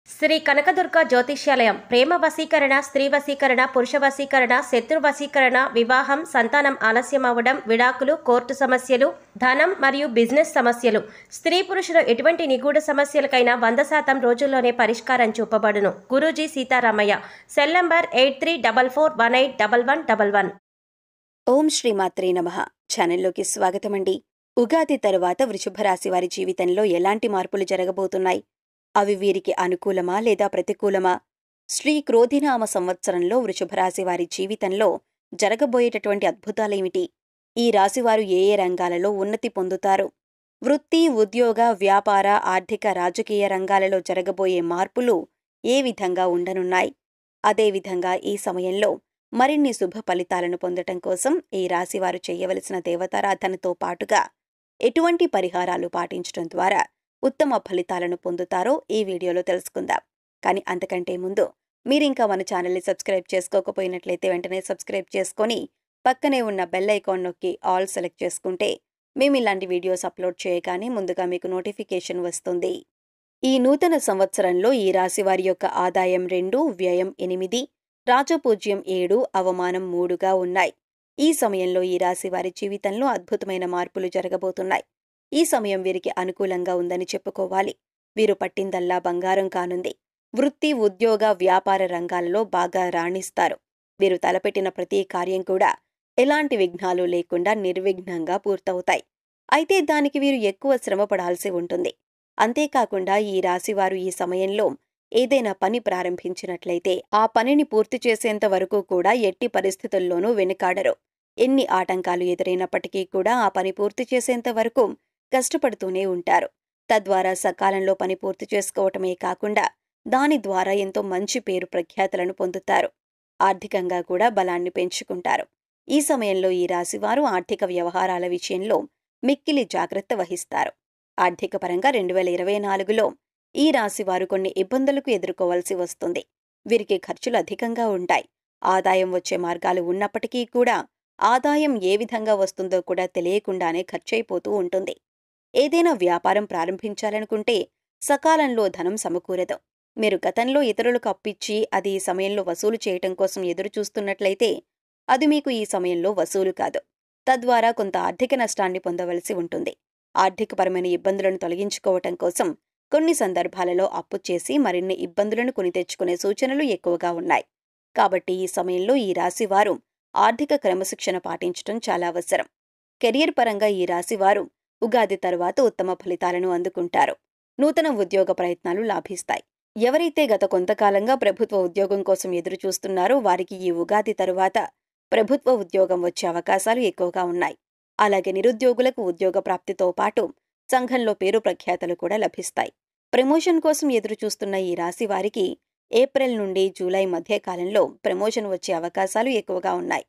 శ్రీ కనకదుర్గ జ్యోతిష్యాలయం ప్రేమ వశీకరణ, స్త్రీ వశీకరణ, పురుష వశీకరణ, శత్రు వశీకరణ, వివాహం, సంతానం ఆలస్యం అవ్వడం, విడాకులు, కోర్టు సమస్యలు, ధనం మరియు బిజినెస్ సమస్యలు, స్త్రీ పురుషుల ఎటువంటి నిగూఢ సమస్యలకైనా 100% రోజుల్లోనే పరిష్కారం చూపబడును. గురూజీ సీతారామయ్య. Cell number 8344181111. ఓం శ్రీమాత్రే నమః. ఛానల్లోకి స్వాగతమండి. ఉగాది తరువాత వృషభ రాశి వారి జీవితంలో ఎలాంటి మార్పులు జరగబోతున్నాయి? అవి వీరికి అనుకూలమా లేదా ప్రతికూలమా? శ్రీ క్రోధినామ సంవత్సరంలో వృషభ రాశి వారి జీవితంలో జరగబోయేటటువంటి అద్భుతాలేమిటి? ఈ రాశివారు ఏ ఏ రంగాలలో ఉన్నతి పొందుతారు? వృత్తి, ఉద్యోగ, వ్యాపార, ఆర్థిక, రాజకీయ రంగాలలో జరగబోయే మార్పులు ఏ విధంగా ఉండనున్నాయి? అదేవిధంగా ఈ సమయంలో మరిన్ని శుభ ఫలితాలను పొందటం కోసం ఈ రాశివారు చేయవలసిన దేవతారాధనతో పాటుగా ఎటువంటి పరిహారాలు పాటించడం ద్వారా ఉత్తమ ఫలితాలను పొందుతారో ఈ వీడియోలో తెలుసుకుందాం. కానీ అంతకంటే ముందు మీరింకా మన ఛానల్ని సబ్స్క్రైబ్ చేసుకోకపోయినట్లయితే వెంటనే సబ్స్క్రైబ్ చేసుకొని పక్కనే ఉన్న బెల్ ఐకాన్ నొక్కి ఆల్ సెలెక్ట్ చేసుకుంటే మేము ఇలాంటి వీడియోస్ అప్లోడ్ చేయగానే ముందుగా మీకు నోటిఫికేషన్ వస్తుంది. ఈ నూతన సంవత్సరంలో ఈ రాశివారి యొక్క ఆదాయం 2, వ్యయం 8, రాజపూజ్యం 7, అవమానం 3గా ఉన్నాయి. ఈ సమయంలో ఈ రాశివారి జీవితంలో అద్భుతమైన మార్పులు జరగబోతున్నాయి. ఈ సమయం వీరికి అనుకూలంగా ఉందని చెప్పుకోవాలి. వీరు పట్టిందల్లా బంగారం కానుంది. వృత్తి, ఉద్యోగ, వ్యాపార రంగాలలో బాగా రాణిస్తారు. వీరు తలపెట్టిన ప్రతి కార్యం కూడా ఎలాంటి విఘ్నాలు లేకుండా నిర్విఘ్నంగా పూర్తవుతాయి. అయితే దానికి వీరు ఎక్కువ శ్రమపడాల్సి ఉంటుంది. అంతేకాకుండా ఈ రాశివారు ఈ సమయంలో ఏదైనా పని ప్రారంభించినట్లయితే ఆ పనిని పూర్తి చేసేంత వరకు కూడా ఎట్టి పరిస్థితుల్లోనూ వెనుకాడరు. ఎన్ని ఆటంకాలు ఎదురైనప్పటికీ కూడా ఆ పని పూర్తి చేసేంత వరకు కష్టపడుతూనే ఉంటారు. తద్వారా సకాలంలో పని పూర్తి చేసుకోవటమే కాకుండా దాని ద్వారా ఎంతో మంచి పేరు ప్రఖ్యాతులను పొందుతారు. ఆర్థికంగా కూడా బలాన్ని పెంచుకుంటారు. ఈ సమయంలో ఈ రాశివారు ఆర్థిక వ్యవహారాల విషయంలో మిక్కిలి జాగ్రత్త వహిస్తారు. ఆర్థిక పరంగా 2024లో ఈ రాశివారు కొన్ని ఇబ్బందులకు ఎదుర్కోవాల్సి వస్తుంది. వీరికి ఖర్చులు అధికంగా ఉంటాయి. ఆదాయం వచ్చే మార్గాలు ఉన్నప్పటికీ కూడా ఆదాయం ఏ విధంగా వస్తుందో కూడా తెలియకుండానే ఖర్చయిపోతూ ఉంటుంది. ఏదైనా వ్యాపారం ప్రారంభించాలనుకుంటే సకాలంలో ధనం సమకూరదు. మీరు గతంలో ఇతరులకు అప్పిచ్చి అది ఈ సమయంలో వసూలు చేయటం కోసం ఎదురు చూస్తున్నట్లయితే అది మీకు ఈ సమయంలో వసూలు కాదు. తద్వారా కొంత ఆర్థిక నష్టాన్ని పొందవలసి ఉంటుంది. ఆర్థికపరమైన ఇబ్బందులను తొలగించుకోవటం కోసం కొన్ని సందర్భాలలో అప్పు చేసి మరిన్ని ఇబ్బందులను కొని తెచ్చుకునే సూచనలు ఎక్కువగా ఉన్నాయి. కాబట్టి ఈ సమయంలో ఈ రాశివారు ఆర్థిక క్రమశిక్షణ పాటించటం చాలా అవసరం. కెరియర్ పరంగా ఈ రాశివారు ఉగాది తరువాత ఉత్తమ ఫలితాలను అందుకుంటారు. నూతన ఉద్యోగ ప్రయత్నాలు లాభిస్తాయి. ఎవరైతే గత కొంతకాలంగా ప్రభుత్వ ఉద్యోగం కోసం ఎదురు చూస్తున్నారో వారికి ఈ ఉగాది తరువాత ప్రభుత్వ ఉద్యోగం వచ్చే అవకాశాలు ఎక్కువగా ఉన్నాయి. అలాగే నిరుద్యోగులకు ఉద్యోగ ప్రాప్తితో పాటు సంఘంలో పేరు ప్రఖ్యాతలు కూడా లభిస్తాయి. ప్రమోషన్ కోసం ఎదురు చూస్తున్న ఈ రాశి వారికి ఏప్రిల్ నుండి జూలై మధ్య కాలంలో ప్రమోషన్ వచ్చే అవకాశాలు ఎక్కువగా ఉన్నాయి.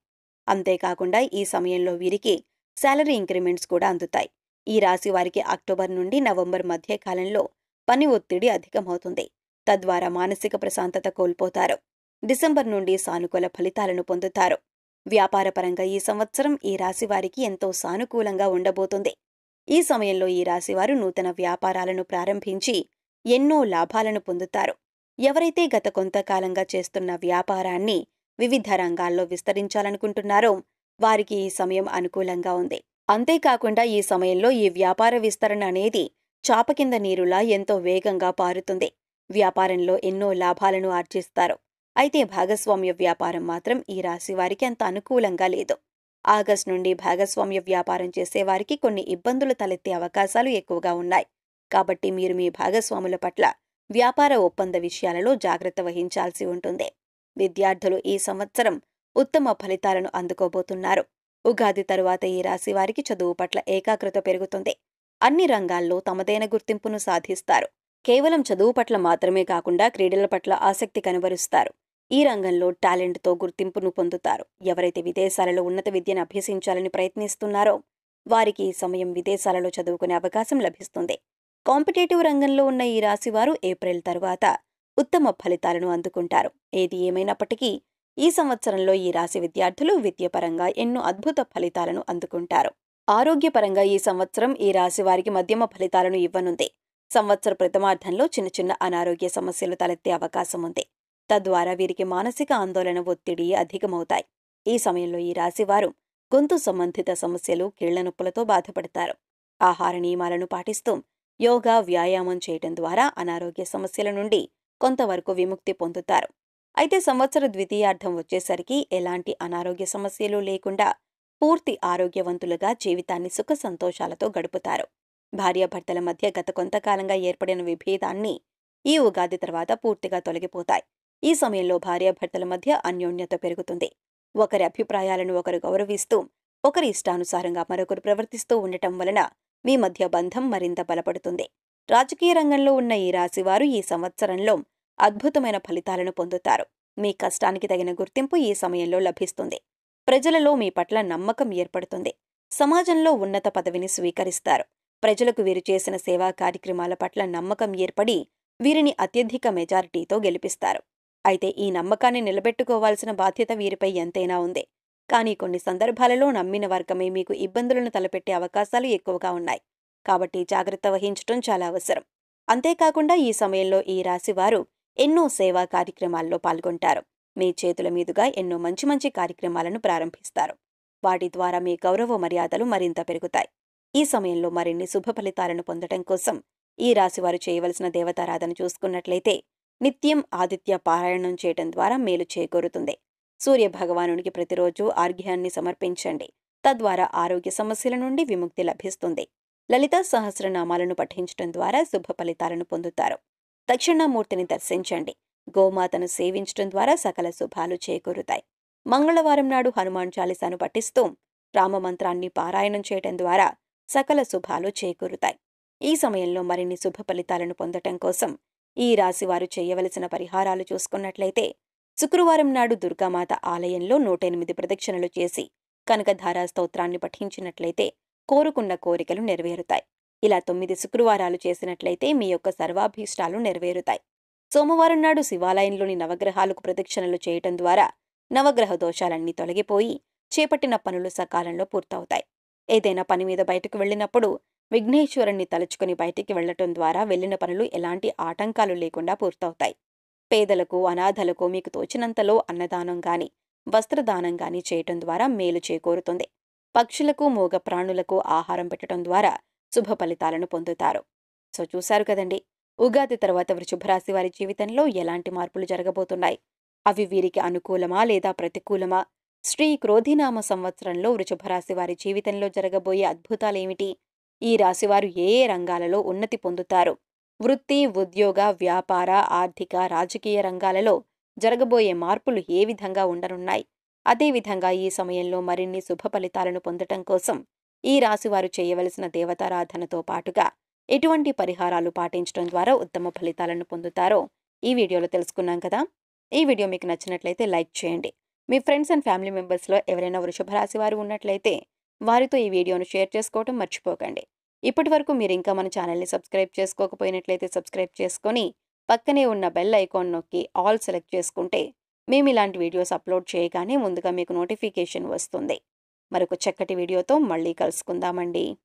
అంతేకాకుండా ఈ సమయంలో వీరికి శాలరీ ఇంక్రిమెంట్స్ కూడా అందుతాయి. ఈ రాశి వారికి అక్టోబర్ నుండి నవంబర్ మధ్య కాలంలో పని ఒత్తిడి అధికమవుతుంది. తద్వారా మానసిక ప్రశాంతత కోల్పోతారు. డిసెంబర్ నుండి సానుకూల ఫలితాలను పొందుతారు. వ్యాపారపరంగా ఈ సంవత్సరం ఈ రాశి వారికి ఎంతో సానుకూలంగా ఉండబోతుంది. ఈ సమయంలో ఈ రాశివారు నూతన వ్యాపారాలను ప్రారంభించి ఎన్నో లాభాలను పొందుతారు. ఎవరైతే గత కొంతకాలంగా చేస్తున్న వ్యాపారాన్ని వివిధ రంగాల్లో విస్తరించాలనుకుంటున్నారో వారికి ఈ సమయం అనుకూలంగా ఉంది. అంతేకాకుండా ఈ సమయంలో ఈ వ్యాపార విస్తరణ అనేది చాప కింద నీరులా ఎంతో వేగంగా పారుతుంది. వ్యాపారంలో ఎన్నో లాభాలను ఆర్జిస్తారు. అయితే భాగస్వామ్య వ్యాపారం మాత్రం ఈ రాశి వారికి అంత అనుకూలంగా లేదు. ఆగస్టు నుండి భాగస్వామ్య వ్యాపారం చేసేవారికి కొన్ని ఇబ్బందులు తలెత్తే అవకాశాలు ఎక్కువగా ఉన్నాయి. కాబట్టి మీరు మీ భాగస్వాముల పట్ల వ్యాపార ఒప్పంద విషయాలలో జాగ్రత్త వహించాల్సి ఉంటుంది. విద్యార్థులు ఈ సంవత్సరం ఉత్తమ ఫలితాలను అందుకోబోతున్నారు. ఉగాది తరువాత ఈ రాశి వారికి చదువు పట్ల ఏకాగ్రత పెరుగుతుంది. అన్ని రంగాల్లో తమదైన గుర్తింపును సాధిస్తారు. కేవలం చదువు పట్ల మాత్రమే కాకుండా క్రీడల పట్ల ఆసక్తి కనబరుస్తారు. ఈ రంగంలో టాలెంట్తో గుర్తింపును పొందుతారు. ఎవరైతే విదేశాలలో ఉన్నత విద్యను అభ్యసించాలని ప్రయత్నిస్తున్నారో వారికి ఈ సమయం విదేశాలలో చదువుకునే అవకాశం లభిస్తుంది. కాంపిటేటివ్ రంగంలో ఉన్న ఈ రాశివారు ఏప్రిల్ తరువాత ఉత్తమ ఫలితాలను అందుకుంటారు. ఏది ఏమైనప్పటికీ ఈ సంవత్సరంలో ఈ రాశి విద్యార్థులు విద్యపరంగా ఎన్నో అద్భుత ఫలితాలను అందుకుంటారు. ఆరోగ్యపరంగా ఈ సంవత్సరం ఈ రాశి వారికి మధ్యమ ఫలితాలను ఇవ్వనుంది. సంవత్సర ప్రథమార్థంలో చిన్న చిన్న అనారోగ్య సమస్యలు తలెత్తే అవకాశం ఉంది. తద్వారా వీరికి మానసిక ఆందోళన, ఒత్తిడి అధికమవుతాయి. ఈ సమయంలో ఈ రాశివారు గొంతు సంబంధిత సమస్యలు, కీళ్ల నొప్పులతో బాధపడతారు. ఆహార నియమాలను పాటిస్తూ యోగా, వ్యాయామం చేయటం ద్వారా అనారోగ్య సమస్యల నుండి కొంతవరకు విముక్తి పొందుతారు. అయితే సంవత్సర ద్వితీయార్థం వచ్చేసరికి ఎలాంటి అనారోగ్య సమస్యలు లేకుండా పూర్తి ఆరోగ్యవంతులుగా జీవితాన్ని సుఖ సంతోషాలతో గడుపుతారు. భార్యాభర్తల మధ్య గత కొంతకాలంగా ఏర్పడిన విభేదాన్ని ఈ ఉగాది తర్వాత పూర్తిగా తొలగిపోతాయి. ఈ సమయంలో భార్యాభర్తల మధ్య అన్యోన్యత పెరుగుతుంది. ఒకరి అభిప్రాయాలను ఒకరు గౌరవిస్తూ, ఒకరి ఇష్టానుసారంగా మరొకరు ప్రవర్తిస్తూ ఉండటం వలన మీ మధ్య బంధం మరింత బలపడుతుంది. రాజకీయ రంగంలో ఉన్న ఈ రాశివారు ఈ సంవత్సరంలో అద్భుతమైన ఫలితాలను పొందుతారు. మీ కష్టానికి తగిన గుర్తింపు ఈ సమయంలో లభిస్తుంది. ప్రజలలో మీ పట్ల నమ్మకం ఏర్పడుతుంది. సమాజంలో ఉన్నత పదవిని స్వీకరిస్తారు. ప్రజలకు వీరు చేసిన సేవా కార్యక్రమాల పట్ల నమ్మకం ఏర్పడి వీరిని అత్యధిక మెజారిటీతో గెలిపిస్తారు. అయితే ఈ నమ్మకాన్ని నిలబెట్టుకోవాల్సిన బాధ్యత వీరిపై ఎంతైనా ఉంది. కానీ కొన్ని సందర్భాలలో నమ్మిన వర్గమే మీకు ఇబ్బందులను తలపెట్టే అవకాశాలు ఎక్కువగా ఉన్నాయి. కాబట్టి జాగ్రత్త వహించటం చాలా అవసరం. అంతేకాకుండా ఈ సమయంలో ఈ రాశివారు ఎన్నో సేవా కార్యక్రమాల్లో పాల్గొంటారు. మీ చేతుల మీదుగా ఎన్నో మంచి మంచి కార్యక్రమాలను ప్రారంభిస్తారు. వాటి ద్వారా మీ గౌరవ మర్యాదలు మరింత పెరుగుతాయి. ఈ సమయంలో మరిన్ని శుభ ఫలితాలను పొందటం కోసం ఈ రాశివారు చేయవలసిన దేవతారాధన చూసుకున్నట్లయితే నిత్యం ఆదిత్య పారాయణం చేయటం ద్వారా మేలు చేకూరుతుంది. సూర్యభగవానునికి ప్రతిరోజు ఆర్ఘ్యాన్ని సమర్పించండి. తద్వారా ఆరోగ్య సమస్యల నుండి విముక్తి లభిస్తుంది. లలితా సహస్రనామాలను పఠించటం ద్వారా శుభ ఫలితాలను పొందుతారు. దక్షిణామూర్తిని దర్శించండి. గోమాతను సేవించటం ద్వారా సకల శుభాలు చేకూరుతాయి. మంగళవారం నాడు హనుమాన్ చాలీసాను పఠిస్తూ రామమంత్రాన్ని పారాయణం చేయటం ద్వారా సకల శుభాలు చేకూరుతాయి. ఈ సమయంలో మరిన్ని శుభ ఫలితాలను పొందటం కోసం ఈ రాశివారు చేయవలసిన పరిహారాలు చూసుకున్నట్లయితే శుక్రవారం నాడు దుర్గామాత ఆలయంలో 108 ప్రదక్షిణలు చేసి కనకధారా స్తోత్రాన్ని పఠించినట్లయితే కోరుకున్న కోరికలు నెరవేరుతాయి. ఇలా 9 శుక్రవారాలు చేసినట్లయితే మీ యొక్క సర్వాభీష్టాలు నెరవేరుతాయి. సోమవారం నాడు శివాలయంలోని నవగ్రహాలకు ప్రదక్షిణలు చేయటం ద్వారా నవగ్రహ దోషాలన్నీ తొలగిపోయి చేపట్టిన పనులు సకాలంలో పూర్తవుతాయి. ఏదైనా పని మీద బయటకు వెళ్లినప్పుడు విఘ్నేశ్వరుణ్ణి తలుచుకుని బయటికి వెళ్లటం ద్వారా వెళ్లిన పనులు ఎలాంటి ఆటంకాలు లేకుండా పూర్తవుతాయి. పేదలకు, అనాథలకు మీకు తోచినంతలో అన్నదానం గాని, వస్త్రదానం గాని చేయటం ద్వారా మేలు చేకూరుతుంది. పక్షులకు, మూగ ప్రాణులకు ఆహారం పెట్టడం ద్వారా శుభ ఫలితాలను పొందుతారు. సో చూశారు కదండి, ఉగాది తర్వాత వృషభ రాశి వారి జీవితంలో ఎలాంటి మార్పులు జరగబోతున్నాయి, అవి వీరికి అనుకూలమా లేదా ప్రతికూలమా, శ్రీ క్రోధినామ సంవత్సరంలో వృషభ రాశి వారి జీవితంలో జరగబోయే అద్భుతాలేమిటి, ఈ రాశివారు ఏ ఏ రంగాలలో ఉన్నతి పొందుతారు, వృత్తి, ఉద్యోగ, వ్యాపార, ఆర్థిక, రాజకీయ రంగాలలో జరగబోయే మార్పులు ఏ విధంగా ఉండనున్నాయి, అదేవిధంగా ఈ సమయంలో మరిన్ని శుభ ఫలితాలను పొందటం కోసం ఈ రాశివారు చేయవలసిన దేవతారాధనతో పాటుగా ఎటువంటి పరిహారాలు పాటించడం ద్వారా ఉత్తమ ఫలితాలను పొందుతారో ఈ వీడియోలో తెలుసుకున్నాం కదా. ఈ వీడియో మీకు నచ్చినట్లయితే లైక్ చేయండి. మీ ఫ్రెండ్స్ అండ్ ఫ్యామిలీ మెంబర్స్లో ఎవరైనా వృషభ రాశి వారు ఉన్నట్లయితే వారితో ఈ వీడియోను షేర్ చేసుకోవడం మర్చిపోకండి. ఇప్పటి వరకు మీరు ఇంకా మన ఛానల్ని సబ్స్క్రైబ్ చేసుకోకపోయినట్లయితే సబ్స్క్రైబ్ చేసుకొని పక్కనే ఉన్న బెల్ ఐకాన్ నొక్కి ఆల్ సెలెక్ట్ చేసుకుంటే మేము ఇలాంటి వీడియోస్ అప్లోడ్ చేయగానే ముందుగా మీకు నోటిఫికేషన్ వస్తుంది. మరొక చక్కటి వీడియోతో మళ్ళీ కలుసుకుందామండి.